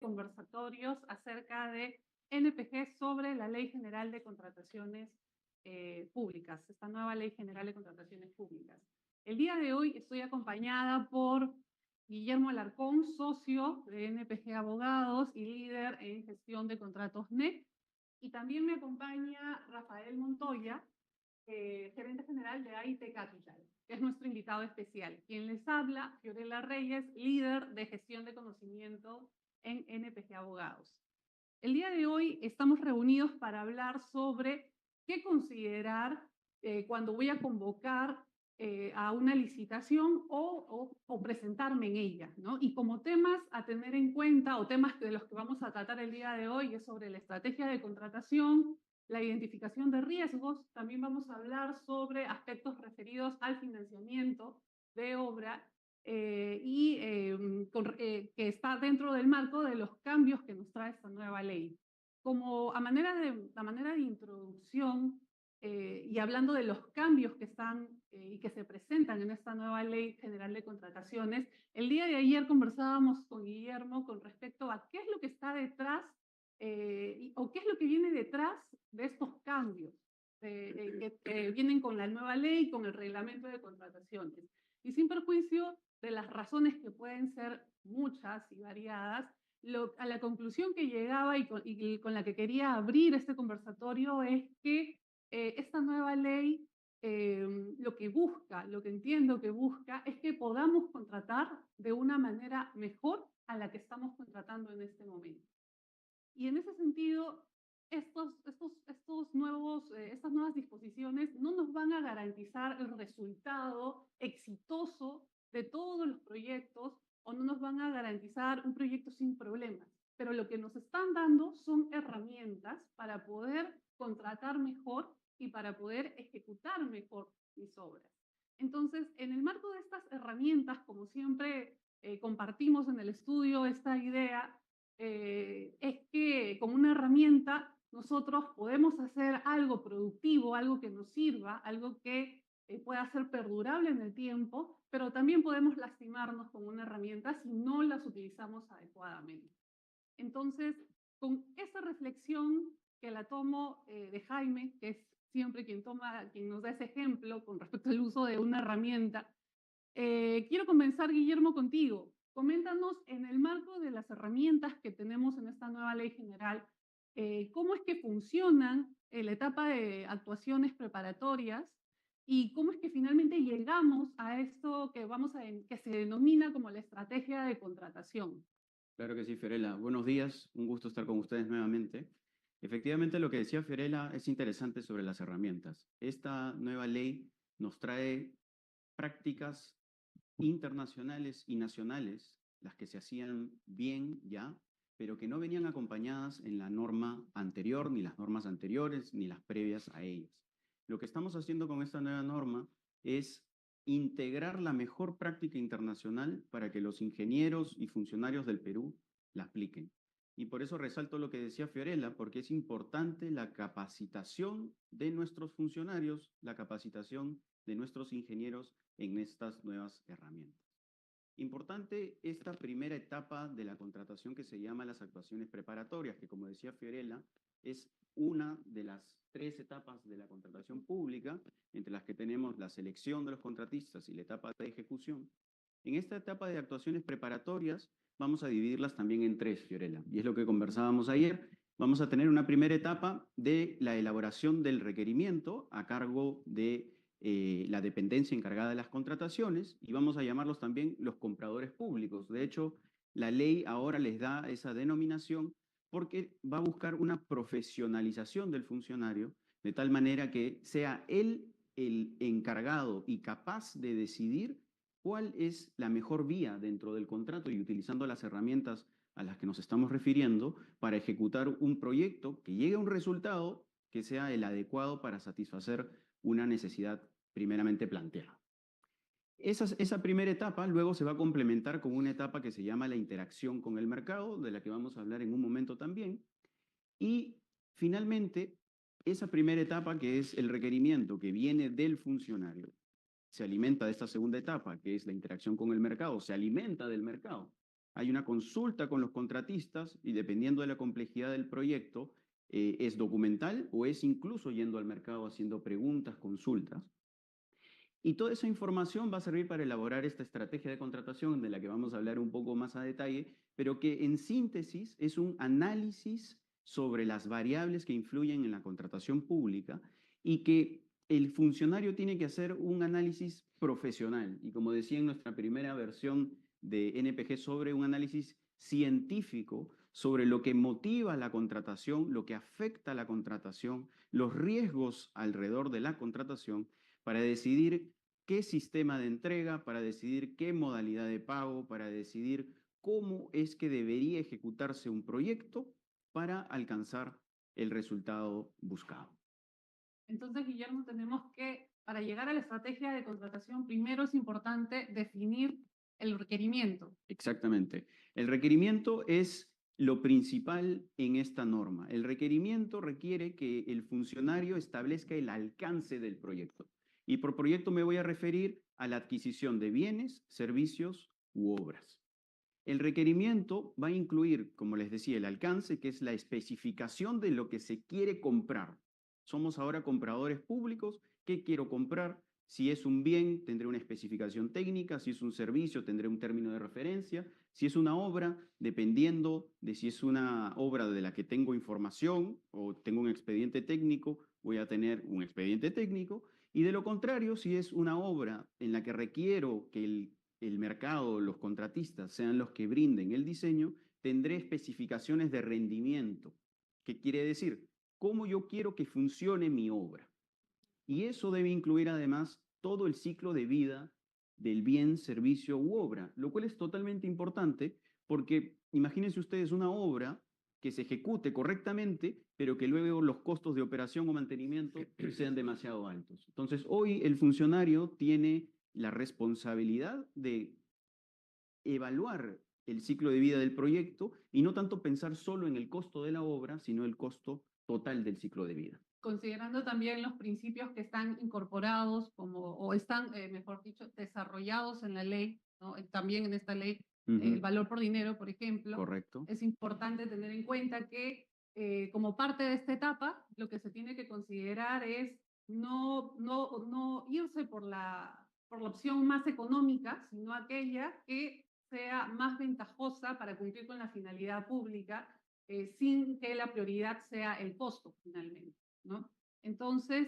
conversatorios acerca de NPG sobre la Ley General de Contrataciones Públicas, esta nueva Ley General de Contrataciones Públicas. El día de hoy estoy acompañada por Guillermo Alarcón, socio de NPG Abogados y líder en gestión de contratos NEC, y también me acompaña Rafael Montoya, gerente general de AIT Capital, que es nuestro invitado especial. Quien les habla, Fiorella Reyes, líder de gestión de conocimiento en NPG Abogados. El día de hoy estamos reunidos para hablar sobre qué considerar cuando voy a convocar a una licitación o presentarme en ella, ¿no? Y como temas a tener en cuenta, o temas de los que vamos a tratar el día de hoy, es sobre la estrategia de contratación, la identificación de riesgos. También vamos a hablar sobre aspectos referidos al financiamiento de obra que está dentro del marco de los cambios que nos trae esta nueva ley. Como a manera de introducción, y hablando de los cambios que están y que se presentan en esta nueva Ley General de Contrataciones, el día de ayer conversábamos con Guillermo con respecto a qué es lo que está detrás o qué es lo que viene detrás de estos cambios que vienen con la nueva ley, con el reglamento de contrataciones. Y sin perjuicio de las razones que pueden ser muchas y variadas, a la conclusión que llegaba y con la que quería abrir este conversatorio es que esta nueva ley lo que busca, lo que entiendo que busca, es que podamos contratar de una manera mejor a la que estamos contratando en este momento. Y en ese sentido, estas nuevas disposiciones no nos van a garantizar el resultado exitoso de todos los proyectos o no nos van a garantizar un proyecto sin problemas. Pero lo que nos están dando son herramientas para poder contratar mejor y para poder ejecutar mejor mis obras. Entonces, en el marco de estas herramientas, como siempre compartimos en el estudio esta idea, es que con una herramienta nosotros podemos hacer algo productivo, algo que nos sirva, algo que pueda ser perdurable en el tiempo, pero también podemos lastimarnos con una herramienta si no las utilizamos adecuadamente. Entonces, con esa reflexión que la tomo de Jaime, que es siempre quien nos da ese ejemplo con respecto al uso de una herramienta, quiero comenzar, Guillermo, contigo. Coméntanos, en el marco de las herramientas que tenemos en esta nueva ley general, cómo es que funcionan la etapa de actuaciones preparatorias y cómo es que finalmente llegamos a esto que se denomina como la estrategia de contratación. Claro que sí, Fiorella. Buenos días, un gusto estar con ustedes nuevamente. Efectivamente, lo que decía Fiorella es interesante sobre las herramientas. Esta nueva ley nos trae prácticas internacionales y nacionales, las que se hacían bien ya, pero que no venían acompañadas en la norma anterior, ni las normas anteriores, ni las previas a ellas. Lo que estamos haciendo con esta nueva norma es integrar la mejor práctica internacional para que los ingenieros y funcionarios del Perú la apliquen. Y por eso resalto lo que decía Fiorella, porque es importante la capacitación de nuestros funcionarios, la capacitación de nuestros ingenieros en estas nuevas herramientas. Importante esta primera etapa de la contratación que se llama las actuaciones preparatorias, que como decía Fiorella, es una de las 3 etapas de la contratación pública, entre las que tenemos la selección de los contratistas y la etapa de ejecución. En esta etapa de actuaciones preparatorias vamos a dividirlas también en 3, Fiorella, y es lo que conversábamos ayer. Vamos a tener una primera etapa de la elaboración del requerimiento a cargo de la dependencia encargada de las contrataciones, y vamos a llamarlos también los compradores públicos. De hecho, la ley ahora les da esa denominación porque va a buscar una profesionalización del funcionario, de tal manera que sea él el encargado y capaz de decidir cuál es la mejor vía dentro del contrato y utilizando las herramientas a las que nos estamos refiriendo para ejecutar un proyecto que llegue a un resultado que sea el adecuado para satisfacer una necesidad primeramente planteada. Esa primera etapa luego se va a complementar con una etapa que se llama la interacción con el mercado, de la que vamos a hablar en un momento también. Y finalmente, esa primera etapa, que es el requerimiento que viene del funcionario, se alimenta de esta segunda etapa, que es la interacción con el mercado, se alimenta del mercado. hay una consulta con los contratistas y dependiendo de la complejidad del proyecto, es documental o es incluso yendo al mercado haciendo preguntas, consultas. Y toda esa información va a servir para elaborar esta estrategia de contratación de la que vamos a hablar un poco más a detalle, pero que en síntesis es un análisis sobre las variables que influyen en la contratación pública y que el funcionario tiene que hacer un análisis profesional. Y como decía en nuestra primera versión de NPG, sobre un análisis científico sobre lo que motiva la contratación, lo que afecta la contratación, los riesgos alrededor de la contratación, para decidir qué sistema de entrega, para decidir qué modalidad de pago, para decidir cómo es que debería ejecutarse un proyecto para alcanzar el resultado buscado. Entonces, Guillermo, tenemos que, para llegar a la estrategia de contratación, primero es importante definir el requerimiento. Exactamente. El requerimiento es lo principal en esta norma. El requerimiento requiere que el funcionario establezca el alcance del proyecto. Y por proyecto me voy a referir a la adquisición de bienes, servicios u obras. El requerimiento va a incluir, como les decía, el alcance, que es la especificación de lo que se quiere comprar. Somos ahora compradores públicos. ¿Qué quiero comprar? Si es un bien, tendré una especificación técnica. Si es un servicio, tendré un término de referencia. Si es una obra, dependiendo de si es una obra de la que tengo información o tengo un expediente técnico, voy a tener un expediente técnico. Y de lo contrario, si es una obra en la que requiero que el mercado, los contratistas sean los que brinden el diseño, tendré especificaciones de rendimiento. ¿Qué quiere decir? Cómo yo quiero que funcione mi obra. Y eso debe incluir además todo el ciclo de vida del bien, servicio u obra, lo cual es totalmente importante porque imagínense ustedes una obra que se ejecute correctamente, pero que luego los costos de operación o mantenimiento sean demasiado altos. Entonces, hoy el funcionario tiene la responsabilidad de evaluar el ciclo de vida del proyecto y no tanto pensar solo en el costo de la obra, sino el costo total del ciclo de vida. Considerando también los principios que están incorporados o están, mejor dicho, desarrollados en la ley, ¿no? También en esta ley, el valor por dinero, por ejemplo. Correcto. Es importante tener en cuenta que como parte de esta etapa, lo que se tiene que considerar es no irse por la opción más económica, sino aquella que sea más ventajosa para cumplir con la finalidad pública, sin que la prioridad sea el costo finalmente, ¿no? Entonces,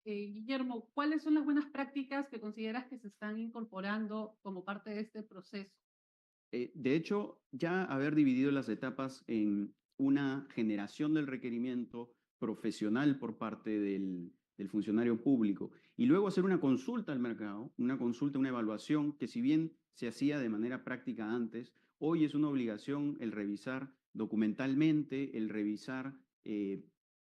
Guillermo, ¿cuáles son las buenas prácticas que consideras que se están incorporando como parte de este proceso? De hecho, ya haber dividido las etapas en una generación del requerimiento profesional por parte del funcionario público y luego hacer una consulta al mercado, una consulta, una evaluación que si bien se hacía de manera práctica antes, hoy es una obligación el revisar documentalmente, el revisar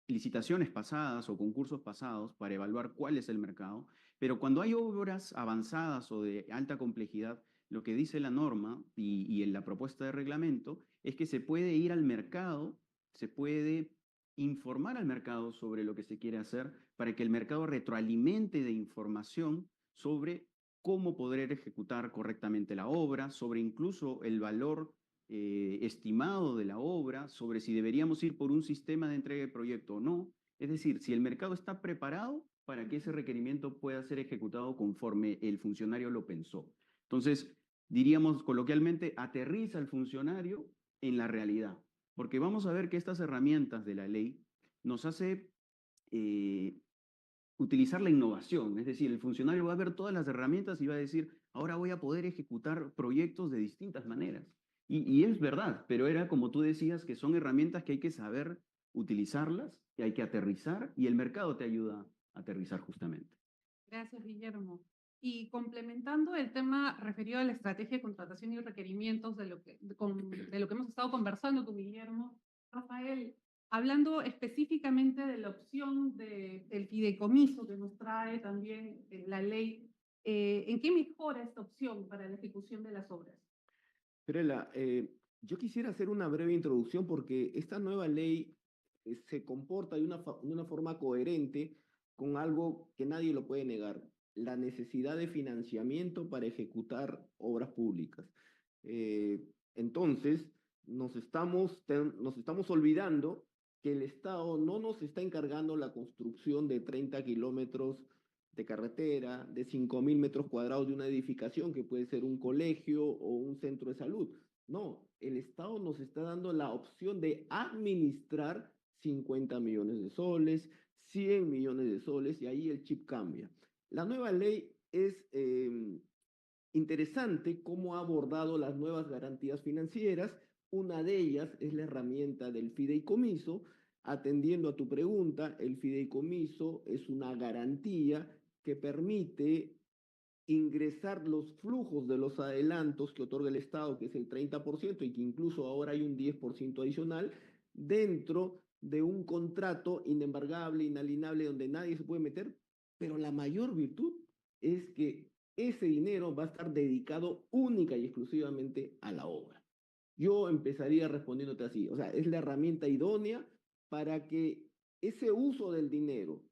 licitaciones pasadas o concursos pasados para evaluar cuál es el mercado, pero cuando hay obras avanzadas o de alta complejidad, lo que dice la norma y en la propuesta de reglamento es que se puede ir al mercado, se puede informar al mercado sobre lo que se quiere hacer para que el mercado retroalimente de información sobre cómo poder ejecutar correctamente la obra, sobre incluso el valor estimado de la obra, sobre si deberíamos ir por un sistema de entrega de proyecto o no. Es decir, si el mercado está preparado para que ese requerimiento pueda ser ejecutado conforme el funcionario lo pensó. Entonces, diríamos coloquialmente, aterriza al funcionario en la realidad, porque vamos a ver que estas herramientas de la ley nos hace utilizar la innovación, es decir, el funcionario va a ver todas las herramientas y va a decir, ahora voy a poder ejecutar proyectos de distintas maneras. Y es verdad, pero era como tú decías, que son herramientas que hay que saber utilizarlas, que hay que aterrizar y el mercado te ayuda a aterrizar justamente. Gracias, Guillermo. Y complementando el tema referido a la estrategia de contratación y requerimientos de lo que hemos estado conversando con Guillermo, Rafael, hablando específicamente de la opción del fideicomiso que nos trae también la ley, ¿en qué mejora esta opción para la ejecución de las obras? Perela, yo quisiera hacer una breve introducción porque esta nueva ley se comporta de una forma coherente con algo que nadie lo puede negar, la necesidad de financiamiento para ejecutar obras públicas. Entonces, nos estamos olvidando que el Estado no nos está encargando la construcción de 30 kilómetros de carretera, de 5.000 metros cuadrados de una edificación que puede ser un colegio o un centro de salud. No, el Estado nos está dando la opción de administrar 50 millones de soles, 100 millones de soles, y ahí el chip cambia. La nueva ley es interesante cómo ha abordado las nuevas garantías financieras. Una de ellas es la herramienta del fideicomiso. Atendiendo a tu pregunta, el fideicomiso es una garantía que permite ingresar los flujos de los adelantos que otorga el Estado, que es el 30%, y que incluso ahora hay un 10% adicional, dentro de un contrato inembargable, inalienable, donde nadie se puede meter, pero la mayor virtud es que ese dinero va a estar dedicado única y exclusivamente a la obra. Yo empezaría respondiéndote así, o sea, es la herramienta idónea para que ese uso del dinero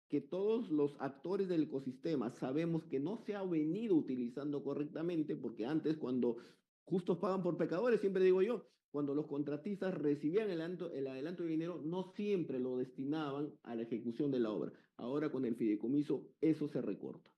que todos los actores del ecosistema sabemos que no se ha venido utilizando correctamente, porque antes, cuando justos pagan por pecadores, siempre digo yo, cuando los contratistas recibían el adelanto de dinero, no siempre lo destinaban a la ejecución de la obra. Ahora con el fideicomiso eso se recorta.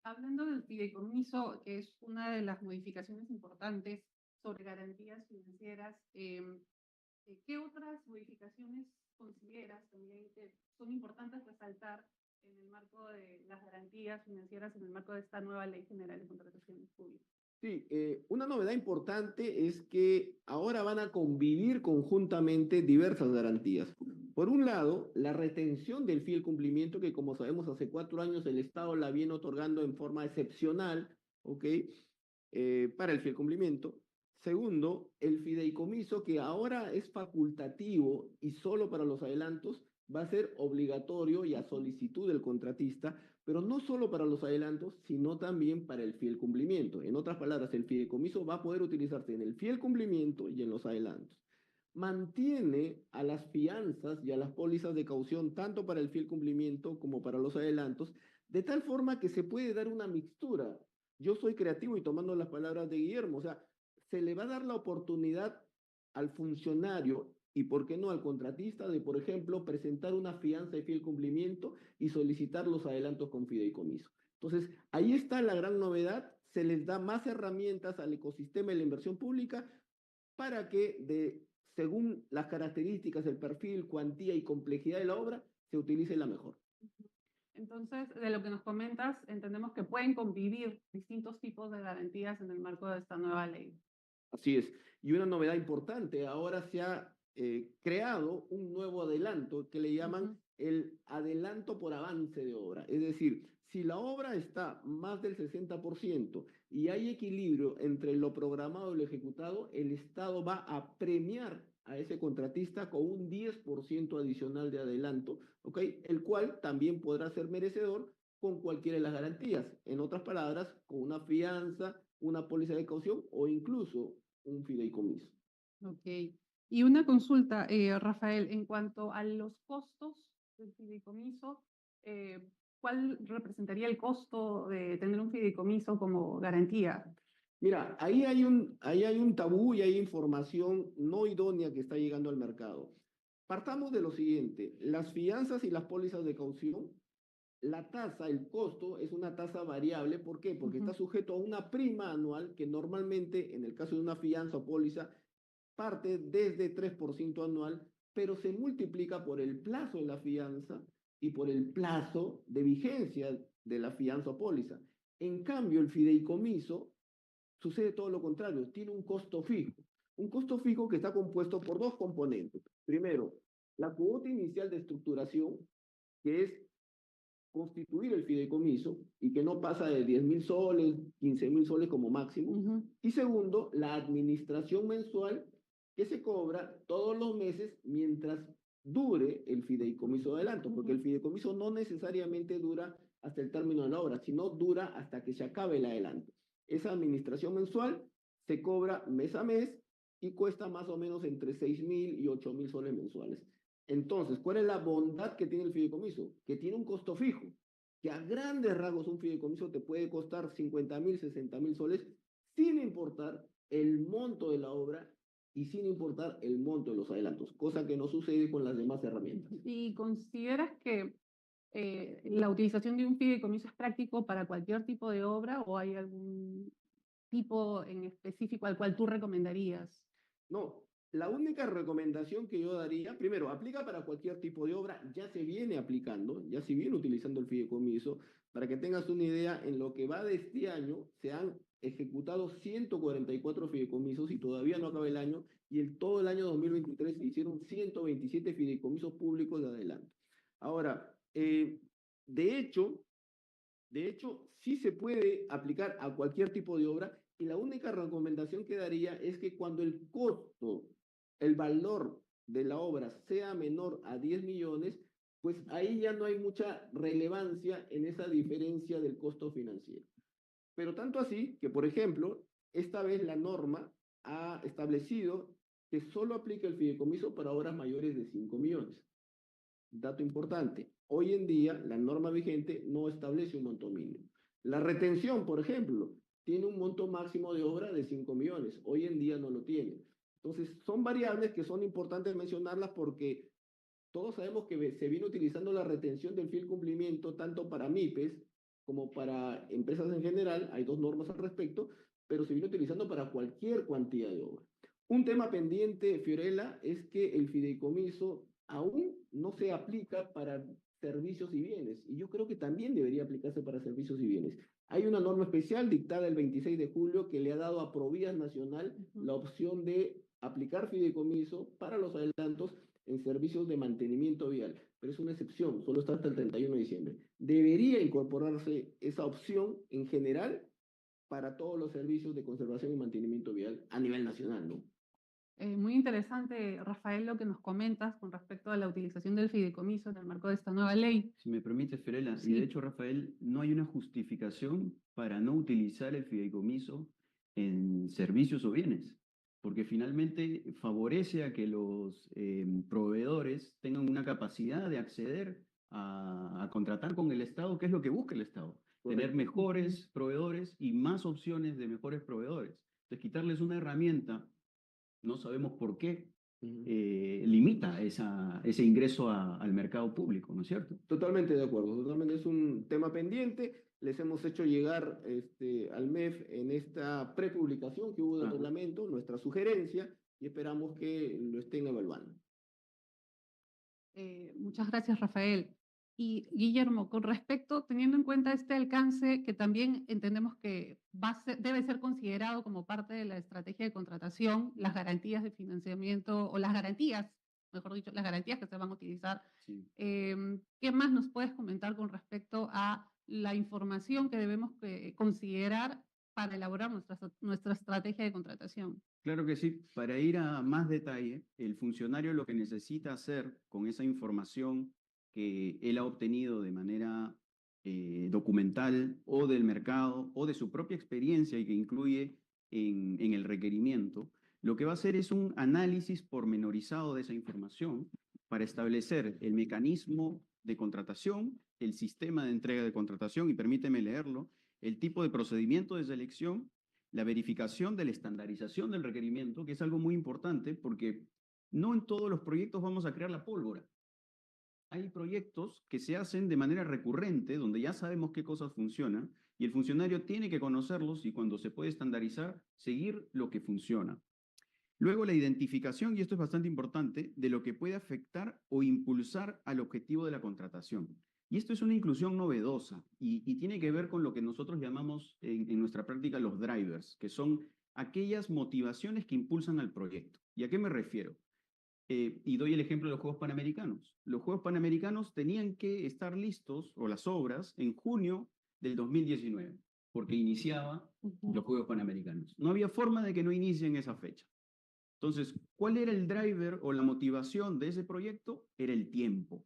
Hablando del fideicomiso, que es una de las modificaciones importantes sobre garantías financieras, ¿qué otras modificaciones consideras también que son importantes resaltar en el marco de las garantías financieras, en el marco de esta nueva Ley General de Contrataciones Públicas? Sí, una novedad importante es que ahora van a convivir conjuntamente diversas garantías. Por un lado, la retención del fiel cumplimiento, que como sabemos hace 4 años el Estado la viene otorgando en forma excepcional, ¿ok? Para el fiel cumplimiento. Segundo, el fideicomiso, que ahora es facultativo y solo para los adelantos, va a ser obligatorio y a solicitud del contratista, pero no solo para los adelantos, sino también para el fiel cumplimiento. En otras palabras, el fideicomiso va a poder utilizarse en el fiel cumplimiento y en los adelantos. Mantiene a las fianzas y a las pólizas de caución tanto para el fiel cumplimiento como para los adelantos, de tal forma que se puede dar una mixtura. Yo soy creativo y tomando las palabras de Guillermo, o sea, se le va a dar la oportunidad al funcionario y, ¿por qué no, al contratista de, por ejemplo, presentar una fianza de fiel cumplimiento y solicitar los adelantos con fideicomiso? Entonces, ahí está la gran novedad, se les da más herramientas al ecosistema de la inversión pública para que, según las características, el perfil, cuantía y complejidad de la obra, se utilice la mejor. Entonces, de lo que nos comentas, entendemos que pueden convivir distintos tipos de garantías en el marco de esta nueva ley. Así es. Y una novedad importante, ahora se ha creado un nuevo adelanto que le llaman el adelanto por avance de obra. Es decir, si la obra está más del 60% y hay equilibrio entre lo programado y lo ejecutado, el Estado va a premiar a ese contratista con un 10% adicional de adelanto, ¿ok? El cual también podrá ser merecedor con cualquiera de las garantías. En otras palabras, con una fianza, una póliza de caución o incluso un fideicomiso. Ok. Y una consulta, Rafael, en cuanto a los costos del fideicomiso, ¿cuál representaría el costo de tener un fideicomiso como garantía? Mira, ahí hay un tabú y hay información no idónea que está llegando al mercado. Partamos de lo siguiente, las fianzas y las pólizas de caución, la tasa, el costo es una tasa variable. ¿Por qué? Porque está sujeto a una prima anual que normalmente, en el caso de una fianza o póliza, parte desde 3% anual, pero se multiplica por el plazo de la fianza y por el plazo de vigencia de la fianza o póliza. En cambio, el fideicomiso sucede todo lo contrario, tiene un costo fijo que está compuesto por dos componentes. Primero, la cuota inicial de estructuración, que es constituir el fideicomiso y que no pasa de 10.000 soles, 15.000 soles como máximo. Y segundo, la administración mensual que se cobra todos los meses mientras dure el fideicomiso de adelanto, porque el fideicomiso no necesariamente dura hasta el término de la obra, sino dura hasta que se acabe el adelanto. Esa administración mensual se cobra mes a mes y cuesta más o menos entre 6.000 y 8.000 soles mensuales. Entonces, ¿cuál es la bondad que tiene el fideicomiso? Que tiene un costo fijo, que a grandes rasgos un fideicomiso te puede costar 50.000, 60.000 soles, sin importar el monto de la obra y sin importar el monto de los adelantos, cosa que no sucede con las demás herramientas. ¿Y consideras que la utilización de un fideicomiso es práctico para cualquier tipo de obra o hay algún tipo en específico al cual tú recomendarías? No, la única recomendación que yo daría, primero, aplica para cualquier tipo de obra, ya se viene aplicando, ya se viene utilizando el fideicomiso. Para que tengas una idea, en lo que va de este año se han ejecutado 144 fideicomisos y todavía no acaba el año, y en todo el año 2023 se hicieron 127 fideicomisos públicos de adelanto. Ahora, de hecho, sí se puede aplicar a cualquier tipo de obra y la única recomendación que daría es que cuando el costo, el valor de la obra sea menor a 10 millones, pues ahí ya no hay mucha relevancia en esa diferencia del costo financiero. Pero tanto así que, por ejemplo, esta vez la norma ha establecido que solo aplica el fideicomiso para obras mayores de 5 millones. Dato importante, hoy en día la norma vigente no establece un monto mínimo. La retención, por ejemplo, tiene un monto máximo de obra de 5 millones, hoy en día no lo tiene. Entonces, son variables que son importantes mencionarlas porque todos sabemos que se viene utilizando la retención del fiel cumplimiento tanto para MIPES como para empresas en general, hay dos normas al respecto, pero se viene utilizando para cualquier cuantía de obra. Un tema pendiente, Fiorella, es que el fideicomiso aún no se aplica para servicios y bienes, y yo creo que también debería aplicarse para servicios y bienes. Hay una norma especial dictada el 26 de julio que le ha dado a Provías Nacional la opción de aplicar fideicomiso para los adelantos en servicios de mantenimiento vial, pero es una excepción, solo está hasta el 31 de diciembre. Debería incorporarse esa opción en general para todos los servicios de conservación y mantenimiento vial a nivel nacional, ¿no? Muy interesante, Rafael, lo que nos comentas con respecto a la utilización del fideicomiso en el marco de esta nueva ley. Si me permite, Fiorella, Sí. y de hecho, Rafael, no hay una justificación para no utilizar el fideicomiso en servicios o bienes, porque finalmente favorece a que los proveedores tengan una capacidad de acceder a contratar con el Estado, que es lo que busca el Estado, tener Correcto. mejores proveedores y más opciones de mejores proveedores. Entonces, quitarles una herramienta, no sabemos por qué, limita ese ingreso al mercado público, ¿no es cierto? Totalmente de acuerdo, totalmente es un tema pendiente. Les hemos hecho llegar al MEF en esta prepublicación que hubo del reglamento, nuestra sugerencia, y esperamos que lo estén evaluando. Muchas gracias, Rafael. Y Guillermo, con respecto, teniendo en cuenta este alcance que también entendemos que debe ser considerado como parte de la estrategia de contratación, las garantías de financiamiento o las garantías, mejor dicho, las garantías que se van a utilizar. Sí. ¿Qué más nos puedes comentar con respecto a la información que debemos considerar para elaborar nuestra estrategia de contratación? Claro que sí. Para ir a más detalle, el funcionario lo que necesita hacer con esa información que él ha obtenido de manera documental o del mercado o de su propia experiencia y que incluye en el requerimiento, lo que va a hacer es un análisis pormenorizado de esa información para establecer el mecanismo de contratación, el sistema de entrega de contratación, y permíteme leerlo, el tipo de procedimiento de selección, la verificación de la estandarización del requerimiento, que es algo muy importante porque no en todos los proyectos vamos a crear la pólvora. Hay proyectos que se hacen de manera recurrente, donde ya sabemos qué cosas funcionan, y el funcionario tiene que conocerlos y cuando se puede estandarizar, seguir lo que funciona. Luego la identificación, y esto es bastante importante, de lo que puede afectar o impulsar al objetivo de la contratación. Y esto es una inclusión novedosa y tiene que ver con lo que nosotros llamamos en nuestra práctica los drivers, que son aquellas motivaciones que impulsan al proyecto. ¿Y a qué me refiero? Y doy el ejemplo de los Juegos Panamericanos. Los Juegos Panamericanos tenían que estar listos, o las obras, en junio del 2019, porque iniciaba los Juegos Panamericanos. No había forma de que no inicien esa fecha. Entonces, ¿cuál era el driver o la motivación de ese proyecto? Era el tiempo.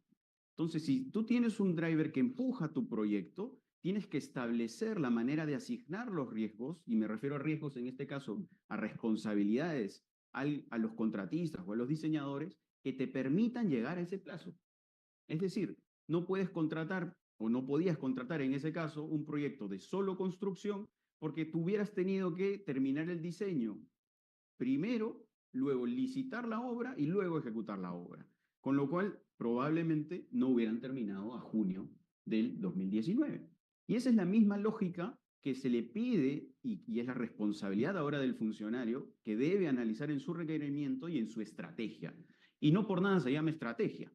Entonces, si tú tienes un driver que empuja tu proyecto, tienes que establecer la manera de asignar los riesgos, y me refiero a riesgos en este caso, a responsabilidades a los contratistas o a los diseñadores que te permitan llegar a ese plazo. Es decir, no puedes contratar o no podías contratar en ese caso un proyecto de solo construcción porque tú hubieras tenido que terminar el diseño primero, luego licitar la obra y luego ejecutar la obra. Con lo cual, probablemente no hubieran terminado a junio del 2019. Y esa es la misma lógica que se le pide y es la responsabilidad ahora del funcionario que debe analizar en su requerimiento y en su estrategia. Y no por nada se llama estrategia,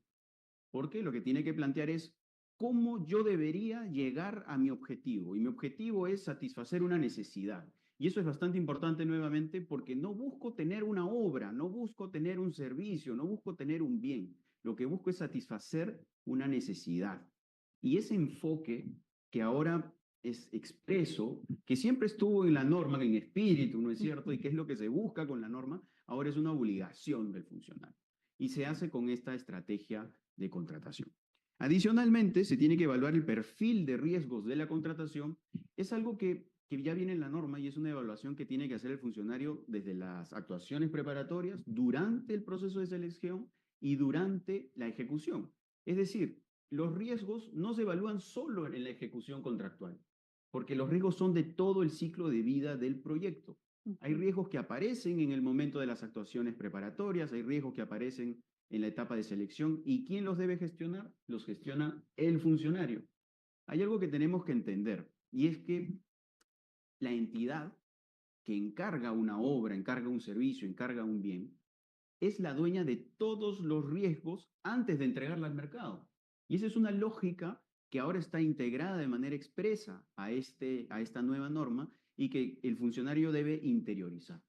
porque lo que tiene que plantear es cómo yo debería llegar a mi objetivo. Y mi objetivo es satisfacer una necesidad. Y eso es bastante importante nuevamente porque no busco tener una obra, no busco tener un servicio, no busco tener un bien. Lo que busco es satisfacer una necesidad. Y ese enfoque que ahora es expreso, que siempre estuvo en la norma, en espíritu, ¿no es cierto? Y que es lo que se busca con la norma, ahora es una obligación del funcionario. Y se hace con esta estrategia de contratación. Adicionalmente, se tiene que evaluar el perfil de riesgos de la contratación. Es algo que ya viene en la norma y es una evaluación que tiene que hacer el funcionario desde las actuaciones preparatorias, durante el proceso de selección y durante la ejecución. Es decir, los riesgos no se evalúan solo en la ejecución contractual, porque los riesgos son de todo el ciclo de vida del proyecto. Hay riesgos que aparecen en el momento de las actuaciones preparatorias, hay riesgos que aparecen en la etapa de selección. ¿Y quién los debe gestionar? Los gestiona el funcionario. Hay algo que tenemos que entender, y es que la entidad que encarga una obra, encarga un servicio, encarga un bien, es la dueña de todos los riesgos antes de entregarla al mercado. Y esa es una lógica que ahora está integrada de manera expresa a esta nueva norma y que el funcionario debe interiorizar.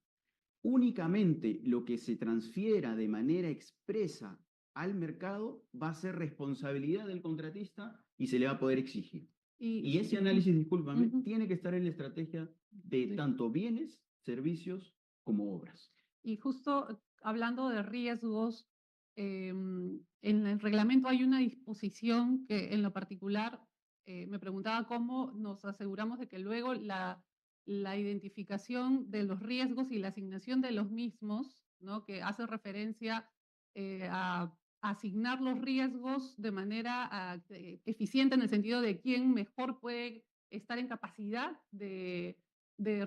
Únicamente lo que se transfiera de manera expresa al mercado va a ser responsabilidad del contratista y se le va a poder exigir. Y ese análisis, discúlpame, tiene que estar en la estrategia de tanto bienes, servicios como obras. Y justo hablando de riesgos, en el reglamento hay una disposición que en lo particular me preguntaba cómo nos aseguramos de que luego la identificación de los riesgos y la asignación de los mismos, ¿no? Que hace referencia a asignar los riesgos de manera eficiente en el sentido de quién mejor puede estar en capacidad de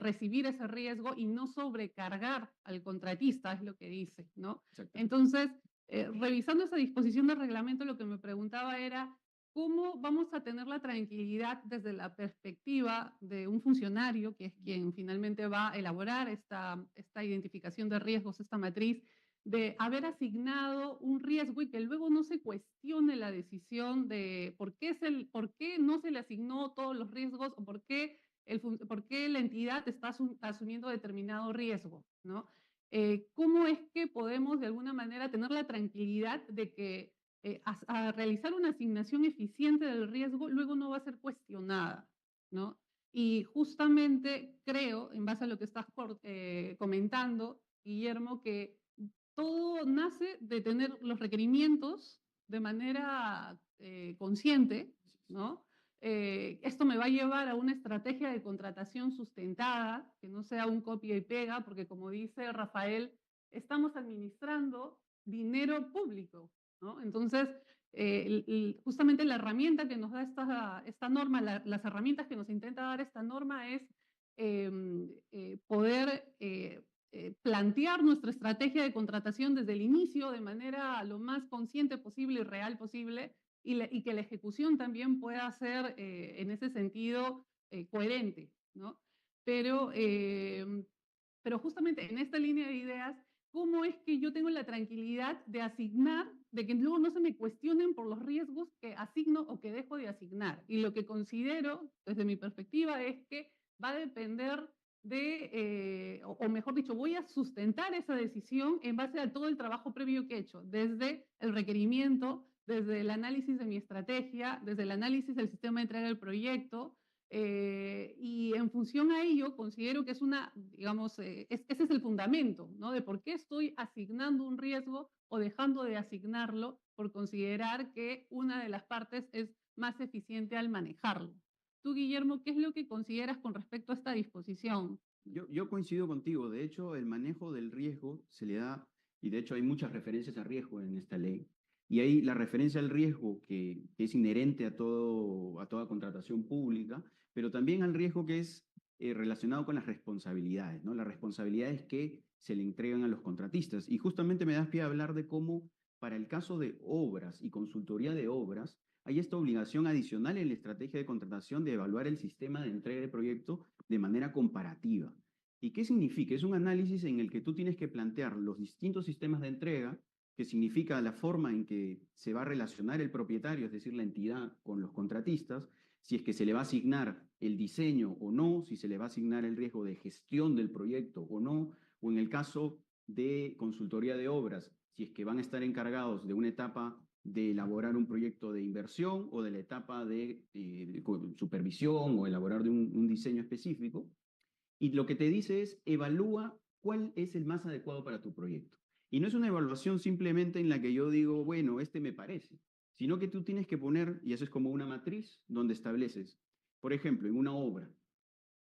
recibir ese riesgo y no sobrecargar al contratista, es lo que dice, ¿no? Entonces, revisando esa disposición del reglamento, lo que me preguntaba era, ¿cómo vamos a tener la tranquilidad desde la perspectiva de un funcionario, que es quien finalmente va a elaborar esta identificación de riesgos, esta matriz, de haber asignado un riesgo y que luego no se cuestione la decisión de por qué no se le asignó todos los riesgos o por qué la entidad está asumiendo determinado riesgo, ¿no? ¿Cómo es que podemos de alguna manera tener la tranquilidad de que a realizar una asignación eficiente del riesgo luego no va a ser cuestionada, ¿no? Y justamente creo, en base a lo que estás comentando, Guillermo, que todo nace de tener los requerimientos de manera consciente, ¿no? Esto me va a llevar a una estrategia de contratación sustentada, que no sea un copia y pega, porque como dice Rafael, estamos administrando dinero público, ¿no? Entonces, justamente la herramienta que nos da esta norma, las herramientas que nos intenta dar esta norma es poder plantear nuestra estrategia de contratación desde el inicio de manera lo más consciente posible y real posible, y que la ejecución también pueda ser en ese sentido coherente, ¿no? Pero justamente en esta línea de ideas, ¿cómo es que yo tengo la tranquilidad de asignar, de que luego no se me cuestionen por los riesgos que asigno o que dejo de asignar? Y lo que considero, desde mi perspectiva, es que va a depender o mejor dicho, voy a sustentar esa decisión en base a todo el trabajo previo que he hecho, desde el requerimiento, desde el análisis de mi estrategia, desde el análisis del sistema de entrega del proyecto, y en función a ello considero que es digamos, ese es el fundamento, ¿no? De por qué estoy asignando un riesgo o dejando de asignarlo por considerar que una de las partes es más eficiente al manejarlo. Tú, Guillermo, ¿qué es lo que consideras con respecto a esta disposición? Yo coincido contigo. De hecho, el manejo del riesgo se le da, y de hecho hay muchas referencias a riesgo en esta ley, y hay la referencia al riesgo que es inherente a toda contratación pública, pero también al riesgo que es relacionado con las responsabilidades, ¿no? Las responsabilidades que se le entregan a los contratistas. Y justamente me das pie a hablar de cómo, para el caso de obras y consultoría de obras, hay esta obligación adicional en la estrategia de contratación de evaluar el sistema de entrega de proyecto de manera comparativa. ¿Y qué significa? Es un análisis en el que tú tienes que plantear los distintos sistemas de entrega, que significa la forma en que se va a relacionar el propietario, es decir, la entidad, con los contratistas, si es que se le va a asignar el diseño o no, si se le va a asignar el riesgo de gestión del proyecto o no, o en el caso de consultoría de obras, si es que van a estar encargados de una etapa de elaborar un proyecto de inversión o de la etapa de supervisión o elaborar de un diseño específico. Y lo que te dice es, evalúa cuál es el más adecuado para tu proyecto. Y no es una evaluación simplemente en la que yo digo, bueno, este me parece, sino que tú tienes que poner, y eso es como una matriz donde estableces, por ejemplo, en una obra,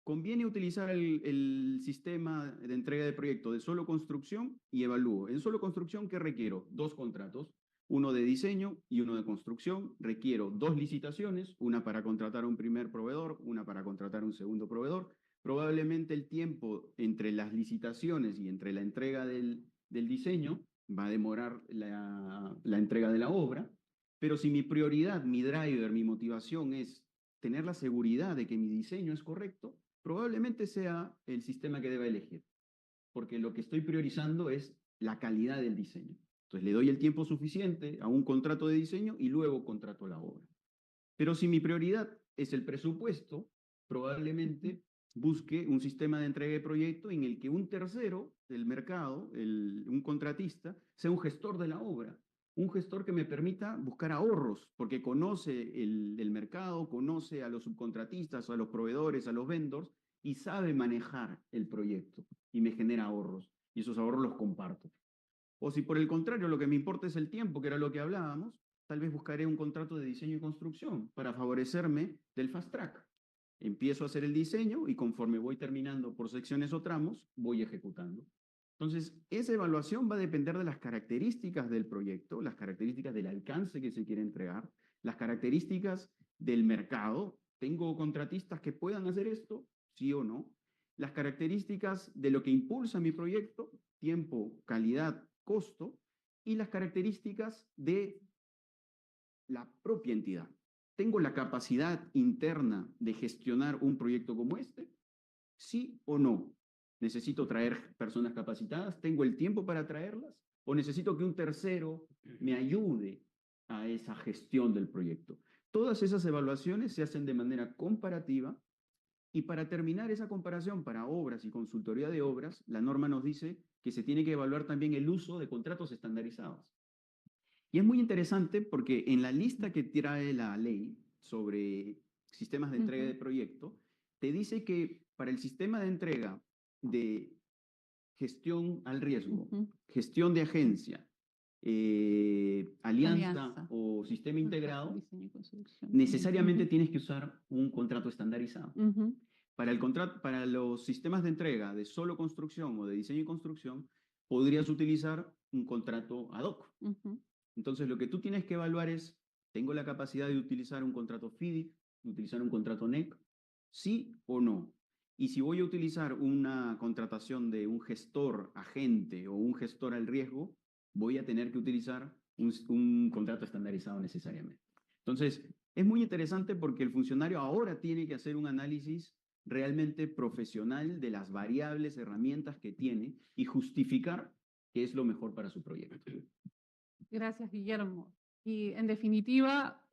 conviene utilizar el sistema de entrega de proyecto de solo construcción y evalúo. En solo construcción, ¿qué requiero? 2 contratos, uno de diseño y uno de construcción. Requiero 2 licitaciones, una para contratar a un primer proveedor, una para contratar a un segundo proveedor. Probablemente el tiempo entre las licitaciones y entre la entrega del diseño va a demorar la entrega de la obra, pero si mi prioridad, mi driver, mi motivación es tener la seguridad de que mi diseño es correcto, probablemente sea el sistema que deba elegir, porque lo que estoy priorizando es la calidad del diseño. Entonces le doy el tiempo suficiente a un contrato de diseño y luego contrato la obra. Pero si mi prioridad es el presupuesto, probablemente busque un sistema de entrega de proyecto en el que un tercero del mercado, un contratista, sea un gestor de la obra, un gestor que me permita buscar ahorros, porque conoce el mercado, conoce a los subcontratistas, a los proveedores, a los vendors, y sabe manejar el proyecto y me genera ahorros, y esos ahorros los comparto. O si por el contrario lo que me importa es el tiempo, que era lo que hablábamos, tal vez buscaré un contrato de diseño y construcción para favorecerme del fast track. Empiezo a hacer el diseño y conforme voy terminando por secciones o tramos, voy ejecutando. Entonces, esa evaluación va a depender de las características del proyecto, las características del alcance que se quiere entregar, las características del mercado. ¿Tengo contratistas que puedan hacer esto? ¿Sí o no? Las características de lo que impulsa mi proyecto, tiempo, calidad, costo, y las características de la propia entidad. ¿Tengo la capacidad interna de gestionar un proyecto como este? ¿Sí o no? ¿Necesito traer personas capacitadas? ¿Tengo el tiempo para traerlas? ¿O necesito que un tercero me ayude a esa gestión del proyecto? Todas esas evaluaciones se hacen de manera comparativa y para terminar esa comparación para obras y consultoría de obras, la norma nos dice que se tiene que evaluar también el uso de contratos estandarizados. Y es muy interesante porque en la lista que trae la ley sobre sistemas de entrega de proyecto, te dice que para el sistema de entrega de gestión al riesgo, gestión de agencia, alianza o sistema integrado, necesariamente tienes que usar un contrato estandarizado. Para los sistemas de entrega de solo construcción o de diseño y construcción, podrías utilizar un contrato ad hoc. Entonces, lo que tú tienes que evaluar es, ¿tengo la capacidad de utilizar un contrato FIDIC, de utilizar un contrato NEC? ¿Sí o no? Y si voy a utilizar una contratación de un gestor agente o un gestor al riesgo, voy a tener que utilizar un contrato estandarizado necesariamente. Entonces, es muy interesante porque el funcionario ahora tiene que hacer un análisis realmente profesional de las variables, herramientas que tiene y justificar qué es lo mejor para su proyecto. Gracias, Guillermo. Y en definitiva,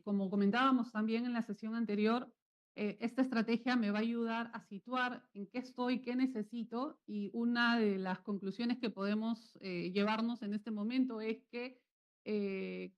como comentábamos también en la sesión anterior, esta estrategia me va a ayudar a situar en qué estoy, qué necesito, y una de las conclusiones que podemos llevarnos en este momento es que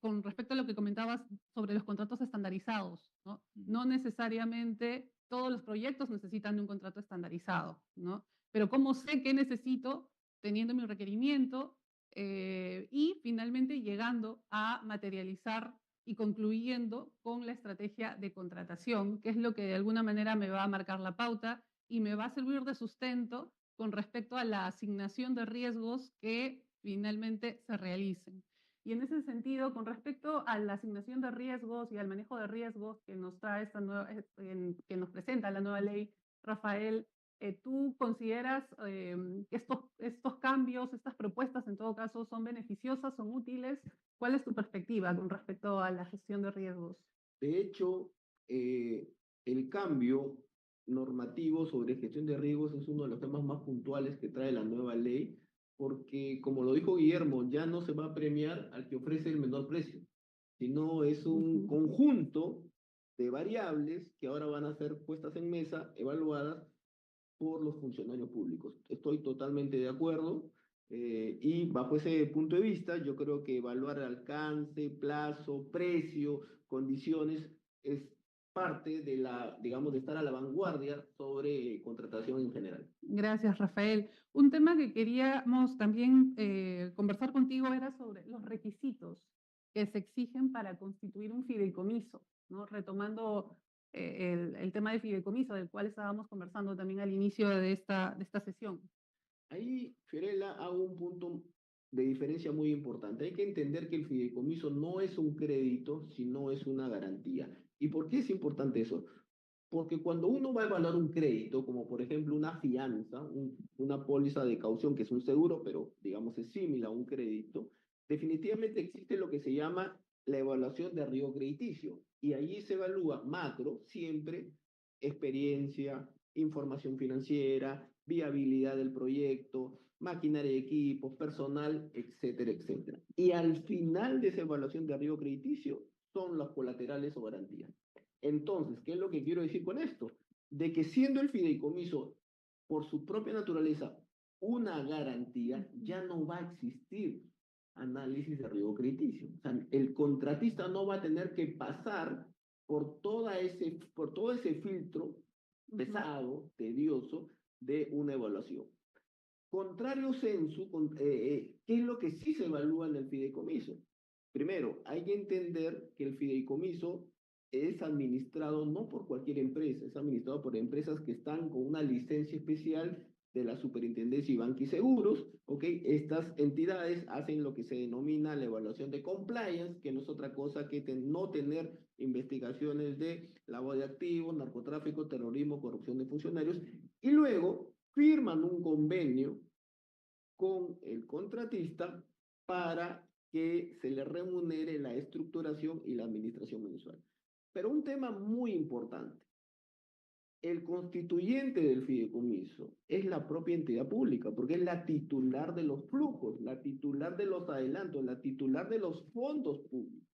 con respecto a lo que comentabas sobre los contratos estandarizados, ¿no? No necesariamente todos los proyectos necesitan de un contrato estandarizado, ¿no? Pero ¿cómo sé qué necesito teniendo mi requerimiento? Y finalmente llegando a materializar y concluyendo con la estrategia de contratación, que es lo que de alguna manera me va a marcar la pauta y me va a servir de sustento con respecto a la asignación de riesgos que finalmente se realicen. Y en ese sentido, con respecto a la asignación de riesgos y al manejo de riesgos que nos trae que nos presenta la nueva ley, Rafael, ¿Tú consideras que estos cambios, estas propuestas en todo caso son beneficiosas, son útiles? ¿Cuál es tu perspectiva con respecto a la gestión de riesgos? De hecho, el cambio normativo sobre gestión de riesgos es uno de los temas más puntuales que trae la nueva ley, porque como lo dijo Guillermo, ya no se va a premiar al que ofrece el menor precio, sino es un Ujú. conjunto de variables que ahora van a ser puestas en mesa, evaluadas por los funcionarios públicos. Estoy totalmente de acuerdo. Y bajo ese punto de vista, yo creo que evaluar alcance, plazo, precio, condiciones, es parte de la, digamos, de estar a la vanguardia sobre contratación en general. Gracias, Rafael. Un tema que queríamos también conversar contigo era sobre los requisitos que se exigen para constituir un fideicomiso, ¿no? Retomando el tema de fideicomiso, del cual estábamos conversando también al inicio de esta sesión. Ahí, Fiorella, hago un punto de diferencia muy importante. Hay que entender que el fideicomiso no es un crédito, sino es una garantía. ¿Y por qué es importante eso? Porque cuando uno va a evaluar un crédito, como por ejemplo una fianza, una póliza de caución, que es un seguro, pero digamos es similar a un crédito, definitivamente existe lo que se llama la evaluación de riesgo crediticio. Y allí se evalúa macro, siempre, experiencia, información financiera, viabilidad del proyecto, maquinaria y equipos, personal, etcétera, etcétera. Y al final de esa evaluación de riesgo crediticio son los colaterales o garantías. Entonces, ¿qué es lo que quiero decir con esto? De que siendo el fideicomiso, por su propia naturaleza, una garantía, ya no va a existir análisis de riesgo crediticio. O sea, el contratista no va a tener que pasar por todo ese filtro pesado, tedioso, de una evaluación. Contrario censo, ¿qué es lo que sí se evalúa en el fideicomiso? Primero, hay que entender que el fideicomiso es administrado no por cualquier empresa, es administrado por empresas que están con una licencia especial de la Superintendencia y Banca y Seguros, ¿ok? Estas entidades hacen lo que se denomina la evaluación de compliance, que no es otra cosa que no tener investigaciones de lavado de activos, narcotráfico, terrorismo, corrupción de funcionarios, y luego firman un convenio con el contratista para que se le remunere la estructuración y la administración mensual. Pero un tema muy importante, el constituyente del fideicomiso es la propia entidad pública, porque es la titular de los flujos, la titular de los adelantos, la titular de los fondos públicos.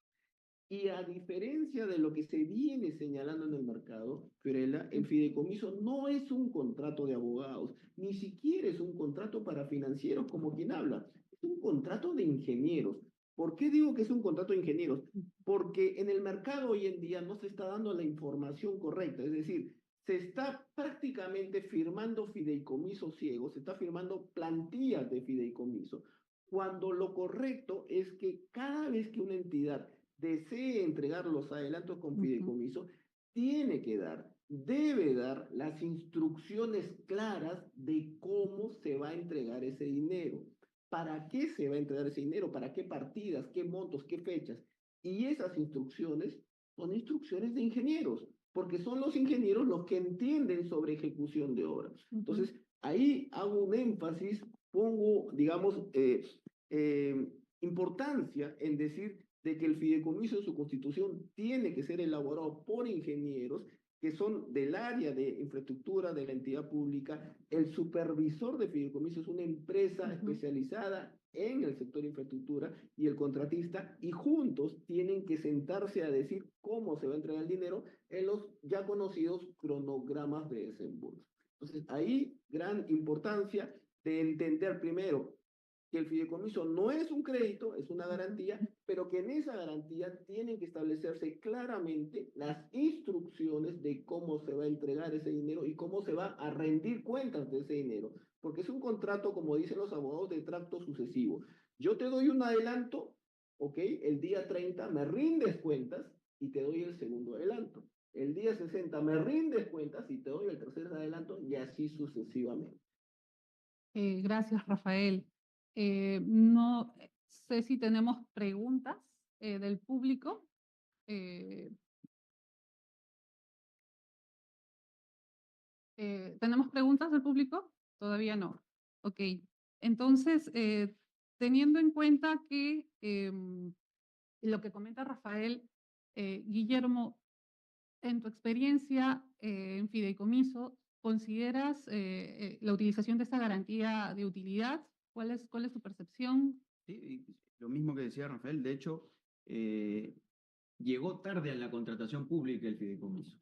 Y a diferencia de lo que se viene señalando en el mercado, Fiorella, el fideicomiso no es un contrato de abogados, ni siquiera es un contrato para financieros como quien habla, es un contrato de ingenieros. ¿Por qué digo que es un contrato de ingenieros? Porque en el mercado hoy en día no se está dando la información correcta, es decir, se está prácticamente firmando fideicomisos ciegos, se está firmando plantillas de fideicomiso, cuando lo correcto es que cada vez que una entidad desee entregar los adelantos con fideicomiso, tiene que dar, debe dar las instrucciones claras de cómo se va a entregar ese dinero, para qué se va a entregar ese dinero, para qué partidas, qué montos, qué fechas. Y esas instrucciones son instrucciones de ingenieros, porque son los ingenieros los que entienden sobre ejecución de obras. Entonces, ahí hago un énfasis, pongo, digamos, importancia en decir de que el fideicomiso en su constitución tiene que ser elaborado por ingenieros que son del área de infraestructura de la entidad pública. El supervisor de fideicomiso es una empresa especializada en el sector infraestructura y el contratista, y juntos tienen que sentarse a decir cómo se va a entregar el dinero en los ya conocidos cronogramas de desembolso. Entonces, ahí gran importancia de entender primero que el fideicomiso no es un crédito, es una garantía, pero que en esa garantía tienen que establecerse claramente las instrucciones de cómo se va a entregar ese dinero y cómo se va a rendir cuentas de ese dinero, porque es un contrato, como dicen los abogados, de tracto sucesivo. Yo te doy un adelanto, ¿ok? El día 30 me rindes cuentas y te doy el segundo adelanto. El día 60 me rindes cuentas y te doy el tercer adelanto, y así sucesivamente. Gracias, Rafael. No sé si tenemos preguntas del público. ¿Tenemos preguntas del público? Todavía no. Ok. Entonces, teniendo en cuenta que lo que comenta Rafael, Guillermo, en tu experiencia en fideicomiso, ¿consideras la utilización de esta garantía de utilidad? ¿Cuál es tu percepción? Sí, y lo mismo que decía Rafael, de hecho, eh, llegó tarde a la contratación pública el fideicomiso.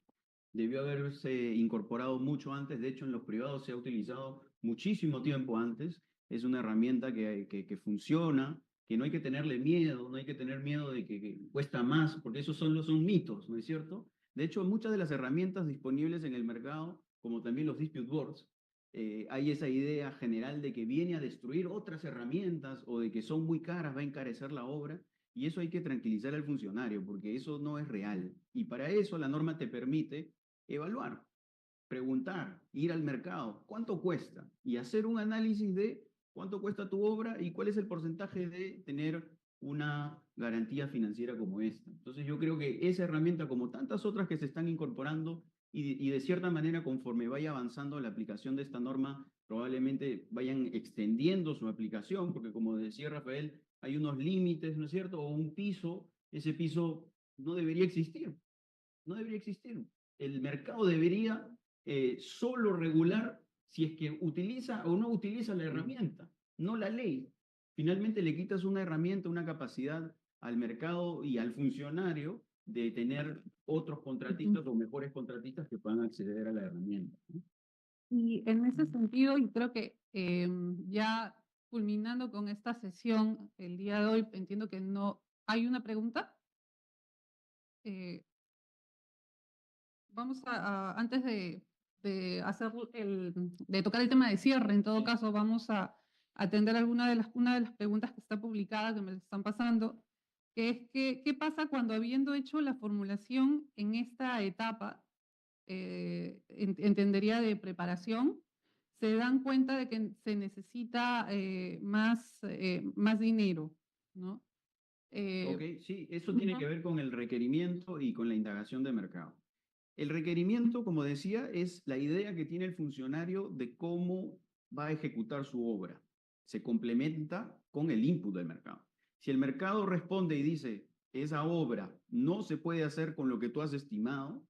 Debió haberse incorporado mucho antes, de hecho en los privados se ha utilizado muchísimo tiempo antes. Es una herramienta que funciona, que no hay que tenerle miedo, no hay que tener miedo de que cuesta más, porque esos son mitos, ¿no es cierto? De hecho, muchas de las herramientas disponibles en el mercado, como también los dispute boards, hay esa idea general de que viene a destruir otras herramientas o de que son muy caras, va a encarecer la obra. Y eso hay que tranquilizar al funcionario, porque eso no es real. Y para eso la norma te permite evaluar, preguntar, ir al mercado, cuánto cuesta y hacer un análisis de cuánto cuesta tu obra y cuál es el porcentaje de tener una garantía financiera como esta. Entonces yo creo que esa herramienta, como tantas otras que se están incorporando y de cierta manera conforme vaya avanzando la aplicación de esta norma, probablemente vayan extendiendo su aplicación, porque como decía Rafael, hay unos límites, ¿no es cierto? O un piso, ese piso no debería existir, no debería existir. El mercado debería solo regular si es que utiliza o no utiliza la herramienta, no la ley. Finalmente le quitas una herramienta, una capacidad al mercado y al funcionario de tener otros contratistas o mejores contratistas que puedan acceder a la herramienta, ¿no? Y en ese sentido, y creo que ya culminando con esta sesión el día de hoy, entiendo que no hay una pregunta. Vamos antes de hacer de tocar el tema de cierre, en todo Sí. caso, vamos a atender una de las preguntas que está publicada, que me están pasando, que es ¿qué pasa cuando habiendo hecho la formulación en esta etapa, entendería de preparación, se dan cuenta de que se necesita más dinero, ¿no? Ok, sí, eso tiene que ver con el requerimiento y con la indagación de mercado. El requerimiento, como decía, es la idea que tiene el funcionario de cómo va a ejecutar su obra. Se complementa con el input del mercado. Si el mercado responde y dice, esa obra no se puede hacer con lo que tú has estimado,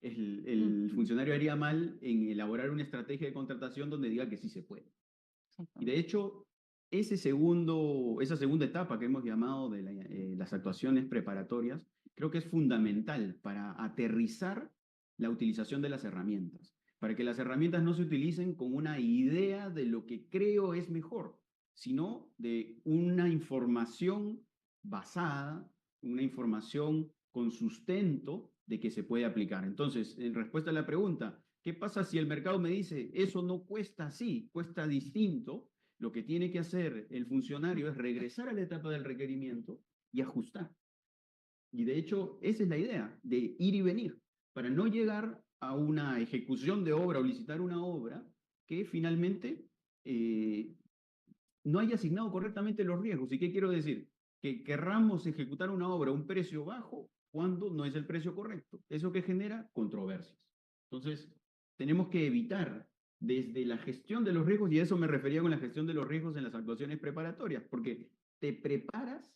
el funcionario haría mal en elaborar una estrategia de contratación donde diga que sí se puede. Y de hecho, esa segunda etapa que hemos llamado de las actuaciones preparatorias, creo que es fundamental para aterrizar la utilización de las herramientas, para que las herramientas no se utilicen con una idea de lo que creo es mejor, sino de una información basada, una información con sustento de que se puede aplicar. Entonces, en respuesta a la pregunta, ¿qué pasa si el mercado me dice, eso no cuesta así, cuesta distinto? Lo que tiene que hacer el funcionario es regresar a la etapa del requerimiento y ajustar. Y de hecho, esa es la idea, de ir y venir, para no llegar a una ejecución de obra o licitar una obra que finalmente no haya asignado correctamente los riesgos. ¿Y qué quiero decir? Que querramos ejecutar una obra a un precio bajo cuando no es el precio correcto. Eso que genera controversias. Entonces, tenemos que evitar desde la gestión de los riesgos, y a eso me refería con la gestión de los riesgos en las actuaciones preparatorias, porque te preparas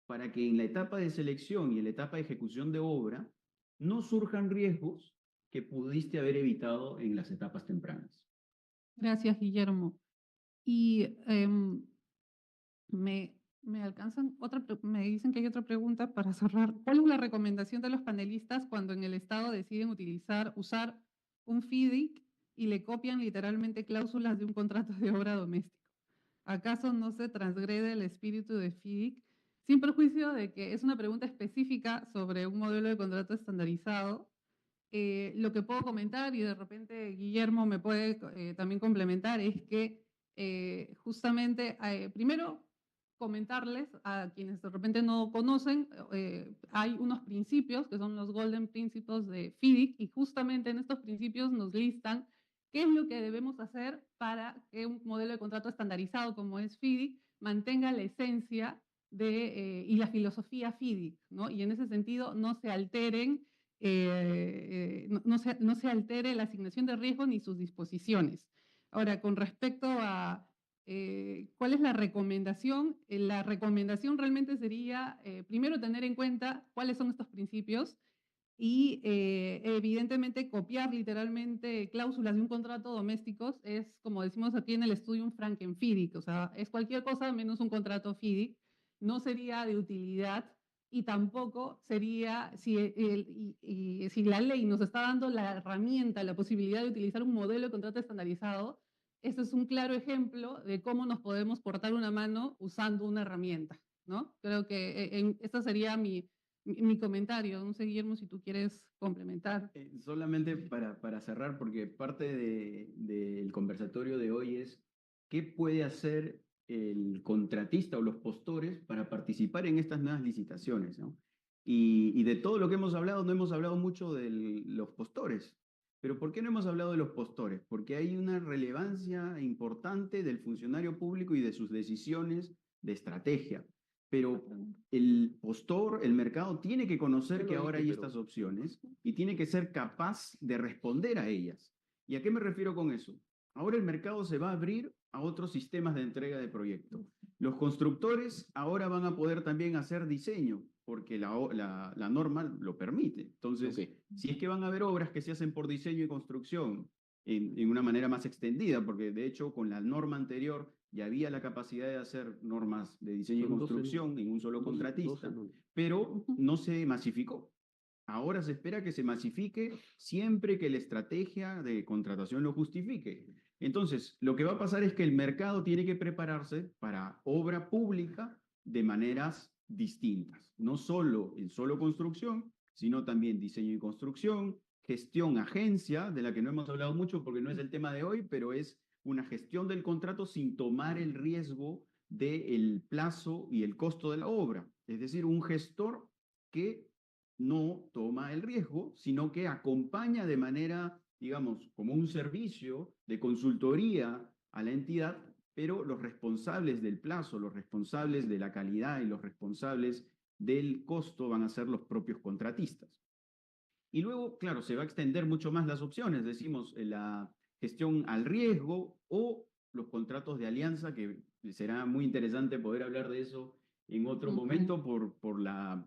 para que en la etapa de selección y en la etapa de ejecución de obra no surjan riesgos que pudiste haber evitado en las etapas tempranas. Gracias, Guillermo. Y me alcanzan me dicen que hay otra pregunta para cerrar. ¿Cuál es la recomendación de los panelistas cuando en el Estado deciden usar un FIDIC y le copian literalmente cláusulas de un contrato de obra doméstica? ¿Acaso no se transgrede el espíritu de FIDIC? Sin perjuicio de que es una pregunta específica sobre un modelo de contrato estandarizado. Lo que puedo comentar, y de repente Guillermo me puede también complementar, es que justamente, primero, comentarles a quienes de repente no conocen, hay unos principios que son los Golden Principles de FIDIC, y justamente en estos principios nos listan qué es lo que debemos hacer para que un modelo de contrato estandarizado como es FIDIC mantenga la esencia y la filosofía FIDIC, ¿no? Y en ese sentido no se alteren no se altere la asignación de riesgo ni sus disposiciones. Ahora, con respecto a cuál es la recomendación realmente sería, primero, tener en cuenta cuáles son estos principios y evidentemente copiar literalmente cláusulas de un contrato doméstico es, como decimos aquí en el estudio, un Frankenfidic, o sea, es cualquier cosa menos un contrato FIDIC, no sería de utilidad y tampoco sería, si la ley nos está dando la herramienta, la posibilidad de utilizar un modelo de contrato estandarizado, este es un claro ejemplo de cómo nos podemos portar una mano usando una herramienta, ¿no? Creo que esta sería mi comentario. No sé, Guillermo, si tú quieres complementar. Solamente para cerrar, porque parte del conversatorio de hoy es qué puede hacer el contratista o los postores para participar en estas nuevas licitaciones, ¿no? Y de todo lo que hemos hablado, no hemos hablado mucho de los postores. Pero ¿por qué no hemos hablado de los postores? Porque hay una relevancia importante del funcionario público y de sus decisiones de estrategia. Pero el postor, el mercado, tiene que conocer que ahora hay estas opciones y tiene que ser capaz de responder a ellas. ¿Y a qué me refiero con eso? Ahora el mercado se va a abrir a otros sistemas de entrega de proyectos. Los constructores ahora van a poder también hacer diseño, porque la norma lo permite. Entonces, si es que van a haber obras que se hacen por diseño y construcción en una manera más extendida, porque de hecho con la norma anterior ya había la capacidad de hacer normas de diseño y construcción en un solo contratista, pero no se masificó. Ahora se espera que se masifique siempre que la estrategia de contratación lo justifique. Entonces, lo que va a pasar es que el mercado tiene que prepararse para obra pública de maneras distintas. No solo en solo construcción, sino también diseño y construcción, gestión agencia, de la que no hemos hablado mucho porque no es el tema de hoy, pero es una gestión del contrato sin tomar el riesgo del plazo y el costo de la obra. Es decir, un gestor que no toma el riesgo, sino que acompaña de manera, digamos, como un servicio de consultoría a la entidad, pero los responsables del plazo, los responsables de la calidad y los responsables del costo van a ser los propios contratistas. Y luego, claro, se va a extender mucho más las opciones, decimos, la gestión al riesgo o los contratos de alianza, que será muy interesante poder hablar de eso en otro momento por la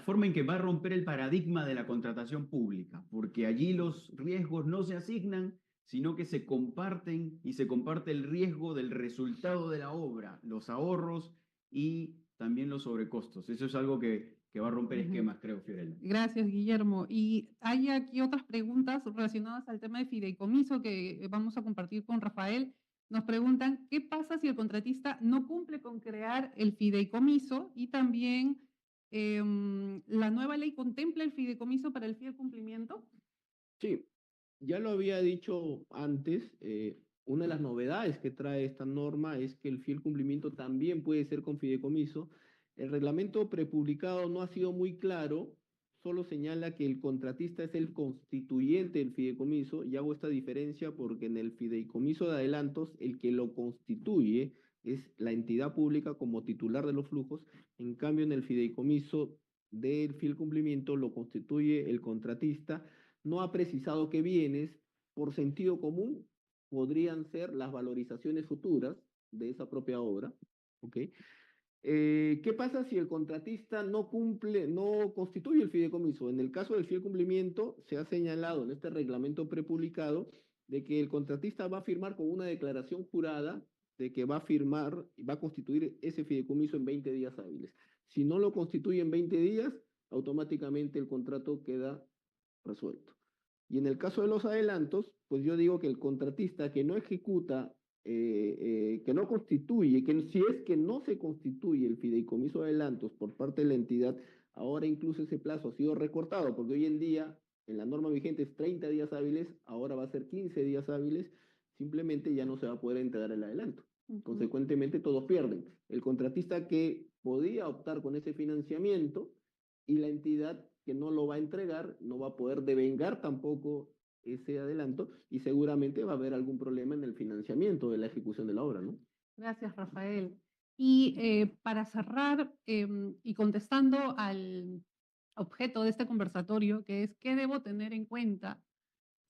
forma en que va a romper el paradigma de la contratación pública, porque allí los riesgos no se asignan, sino que se comparten y se comparte el riesgo del resultado de la obra, los ahorros y también los sobrecostos. Eso es algo que va a romper esquemas, creo, Fiorella. Gracias, Guillermo. Y hay aquí otras preguntas relacionadas al tema de fideicomiso que vamos a compartir con Rafael. Nos preguntan, ¿qué pasa si el contratista no cumple con crear el fideicomiso? Y también, ¿la nueva ley contempla el fideicomiso para el fiel cumplimiento? Sí, ya lo había dicho antes, una de las novedades que trae esta norma es que el fiel cumplimiento también puede ser con fideicomiso. El reglamento prepublicado no ha sido muy claro, solo señala que el contratista es el constituyente del fideicomiso, y hago esta diferencia porque en el fideicomiso de adelantos el que lo constituye es la entidad pública como titular de los flujos, en cambio en el fideicomiso del fiel cumplimiento lo constituye el contratista. No ha precisado qué bienes, por sentido común, podrían ser las valorizaciones futuras de esa propia obra, ¿ok? ¿Qué pasa si el contratista no cumple, no constituye el fideicomiso? En el caso del fiel cumplimiento, se ha señalado en este reglamento prepublicado de que el contratista va a firmar con una declaración jurada de que va a firmar, va a constituir ese fideicomiso en 20 días hábiles. Si no lo constituye en 20 días, automáticamente el contrato queda resuelto. Y en el caso de los adelantos, pues yo digo que el contratista que no ejecuta, que no constituye, que si es que no se constituye el fideicomiso de adelantos por parte de la entidad, ahora incluso ese plazo ha sido recortado, porque hoy en día en la norma vigente es 30 días hábiles, ahora va a ser 15 días hábiles, simplemente ya no se va a poder entregar el adelanto. Consecuentemente todos pierden. El contratista que podía optar con ese financiamiento y la entidad que no lo va a entregar, no va a poder devengar tampoco ese adelanto y seguramente va a haber algún problema en el financiamiento de la ejecución de la obra, ¿no? Gracias, Rafael. Y para cerrar y contestando objeto de este conversatorio, que es qué debo tener en cuenta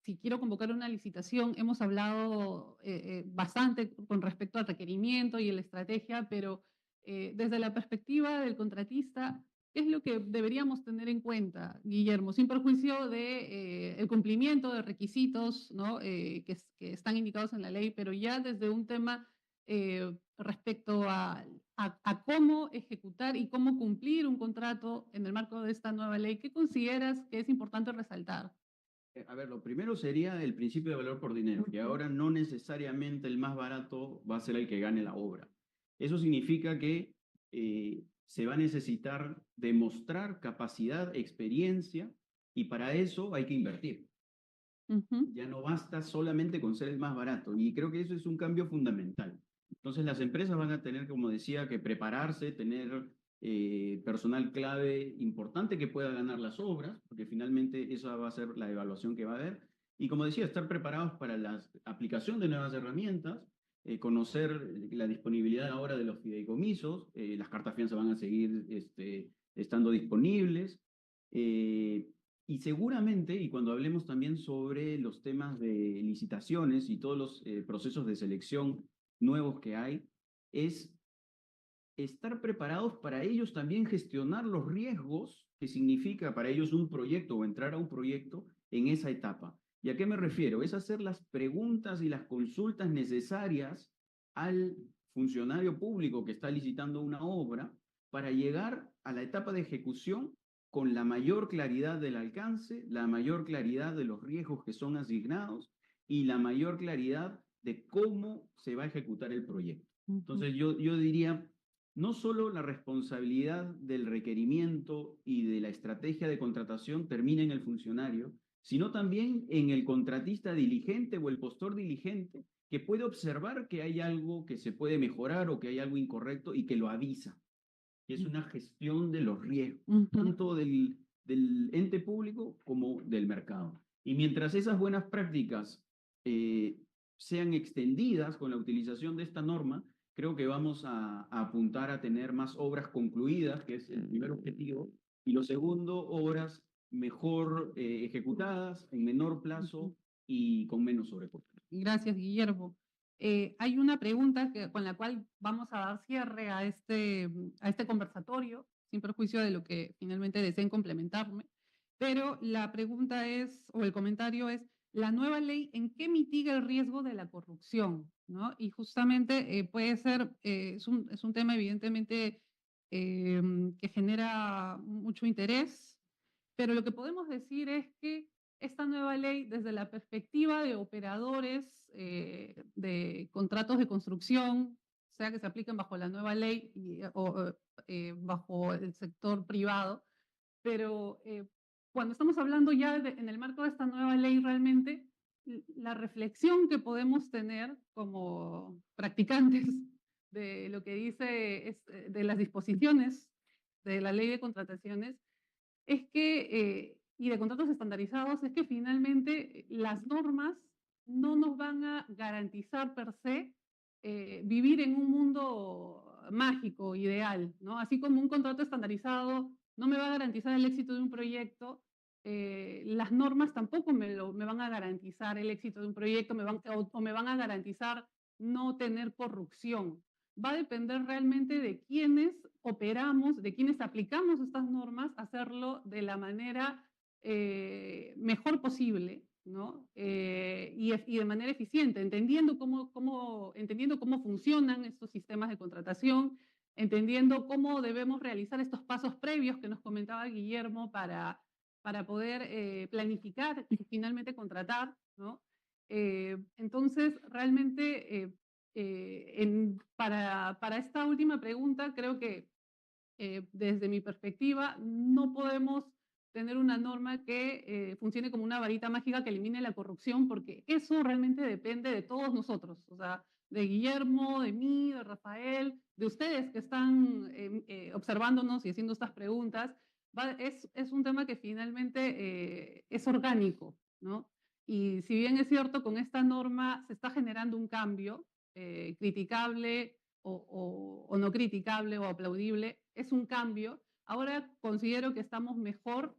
si quiero convocar una licitación. Hemos hablado bastante con respecto al requerimiento y la estrategia, pero desde la perspectiva del contratista, ¿qué es lo que deberíamos tener en cuenta, Guillermo? Sin perjuicio de el cumplimiento de requisitos, ¿no? Que están indicados en la ley, pero ya desde un tema respecto a cómo ejecutar y cómo cumplir un contrato en el marco de esta nueva ley. ¿Qué consideras que es importante resaltar? A ver, lo primero sería el principio de valor por dinero, que ahora no necesariamente el más barato va a ser el que gane la obra. Eso significa que se va a necesitar demostrar capacidad, experiencia, y para eso hay que invertir. Ya no basta solamente con ser el más barato, y creo que eso es un cambio fundamental. Entonces las empresas van a tener, como decía, que prepararse, tener personal clave importante que pueda ganar las obras, porque finalmente esa va a ser la evaluación que va a haber. Y como decía, estar preparados para la aplicación de nuevas herramientas, conocer la disponibilidad ahora de los fideicomisos, las cartas fianza van a seguir estando disponibles. Y seguramente, y cuando hablemos también sobre los temas de licitaciones y todos los procesos de selección nuevos que hay, es estar preparados para ellos también gestionar los riesgos que significa para ellos un proyecto o entrar a un proyecto en esa etapa. ¿Y a qué me refiero? Es hacer las preguntas y las consultas necesarias al funcionario público que está licitando una obra para llegar a la etapa de ejecución con la mayor claridad del alcance, la mayor claridad de los riesgos que son asignados y la mayor claridad de cómo se va a ejecutar el proyecto. Entonces yo diría, no solo la responsabilidad del requerimiento y de la estrategia de contratación termina en el funcionario, sino también en el contratista diligente o el postor diligente que puede observar que hay algo que se puede mejorar o que hay algo incorrecto y que lo avisa. Y es una gestión de los riesgos, tanto del ente público como del mercado. Y mientras esas buenas prácticas sean extendidas con la utilización de esta norma, creo que vamos a apuntar a tener más obras concluidas, que es el primer objetivo, y lo segundo, obras mejor ejecutadas, en menor plazo y con menos sobrecosto. Gracias, Guillermo. Hay una pregunta con la cual vamos a dar cierre a este conversatorio, sin perjuicio de lo que finalmente deseen complementarme, pero la pregunta es, o el comentario es, ¿la nueva ley en qué mitiga el riesgo de la corrupción? ¿No? Y justamente puede ser, es un tema evidentemente que genera mucho interés, pero lo que podemos decir es que esta nueva ley, desde la perspectiva de operadores de contratos de construcción, sea que se apliquen bajo la nueva ley o bajo el sector privado, pero cuando estamos hablando ya en el marco de esta nueva ley, realmente la reflexión que podemos tener como practicantes de lo que dice de las disposiciones de la ley de contrataciones es que, y de contratos estandarizados, es que finalmente las normas no nos van a garantizar per se vivir en un mundo mágico, ideal, ¿no? Así como un contrato estandarizado no me va a garantizar el éxito de un proyecto, las normas tampoco me van a garantizar el éxito de un proyecto o me van a garantizar no tener corrupción. Va a depender realmente de quiénes operamos, de quienes aplicamos estas normas, hacerlo de la manera mejor posible, ¿no? Y de manera eficiente, entendiendo cómo funcionan estos sistemas de contratación, entendiendo cómo debemos realizar estos pasos previos que nos comentaba Guillermo para poder planificar y finalmente contratar, ¿no? Entonces, realmente, para esta última pregunta, creo que desde mi perspectiva, no podemos tener una norma que funcione como una varita mágica que elimine la corrupción, porque eso realmente depende de todos nosotros, o sea, de Guillermo, de mí, de Rafael, de ustedes que están observándonos y haciendo estas preguntas. Es un tema que finalmente es orgánico, ¿no? Y si bien es cierto, con esta norma se está generando un cambio criticable o no criticable o aplaudible, es un cambio, Ahora considero que estamos mejor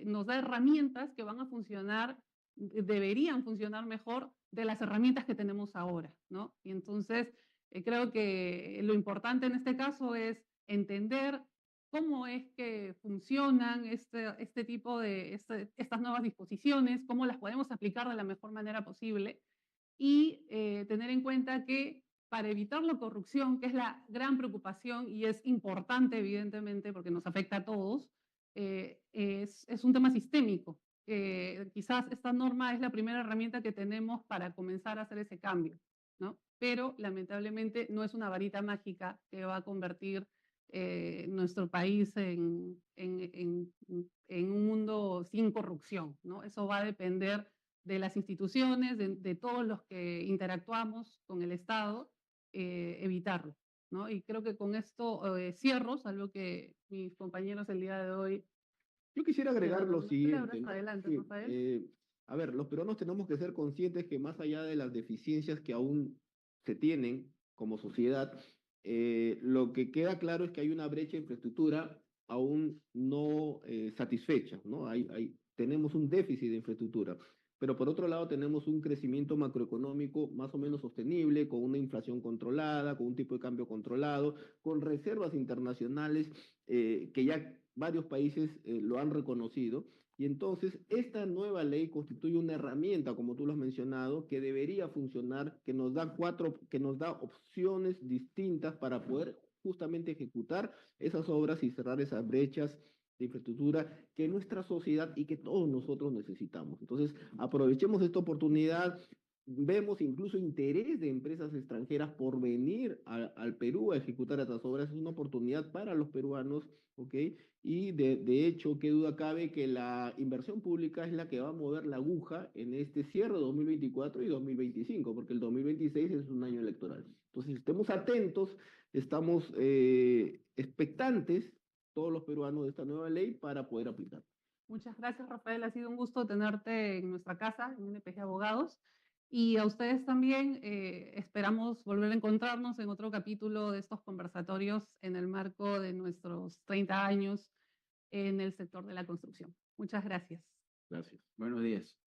nos da herramientas que van a funcionar, deberían funcionar mejor de las herramientas que tenemos ahora, ¿no? Y entonces creo que lo importante en este caso es entender cómo es que funcionan estas nuevas disposiciones, cómo las podemos aplicar de la mejor manera posible y tener en cuenta que para evitar la corrupción, que es la gran preocupación y es importante evidentemente porque nos afecta a todos, es un tema sistémico. Quizás esta norma es la primera herramienta que tenemos para comenzar a hacer ese cambio, ¿no? Pero lamentablemente no es una varita mágica que va a convertir nuestro país en un mundo sin corrupción, ¿no? Eso va a depender de las instituciones, de todos los que interactuamos con el Estado, evitarlo, ¿no? Y creo que con esto cierro, salvo que mis compañeros el día de hoy... Yo quisiera agregar lo siguiente, ¿no? Adelante, Sí, Rafael. a ver, los peruanos tenemos que ser conscientes que más allá de las deficiencias que aún se tienen como sociedad, lo que queda claro es que hay una brecha de infraestructura aún no satisfecha, ¿no? Tenemos un déficit de infraestructura, pero por otro lado tenemos un crecimiento macroeconómico más o menos sostenible, con una inflación controlada, con un tipo de cambio controlado, con reservas internacionales que ya varios países lo han reconocido. Y entonces esta nueva ley constituye una herramienta, como tú lo has mencionado, que debería funcionar, que nos da opciones distintas para poder justamente ejecutar esas obras y cerrar esas brechas de infraestructura que nuestra sociedad y que todos nosotros necesitamos. Entonces, aprovechemos esta oportunidad. Vemos incluso interés de empresas extranjeras por venir al Perú a ejecutar estas obras. Es una oportunidad para los peruanos, ¿ok? Y de hecho, qué duda cabe que la inversión pública es la que va a mover la aguja en este cierre de 2024 y 2025, porque el 2026 es un año electoral. Entonces, estemos atentos, estamos expectantes, todos los peruanos, de esta nueva ley para poder aplicar. Muchas gracias, Rafael. Ha sido un gusto tenerte en nuestra casa, en NPG Abogados. Y a ustedes también esperamos volver a encontrarnos en otro capítulo de estos conversatorios en el marco de nuestros 30 años en el sector de la construcción. Muchas gracias. Gracias. Buenos días.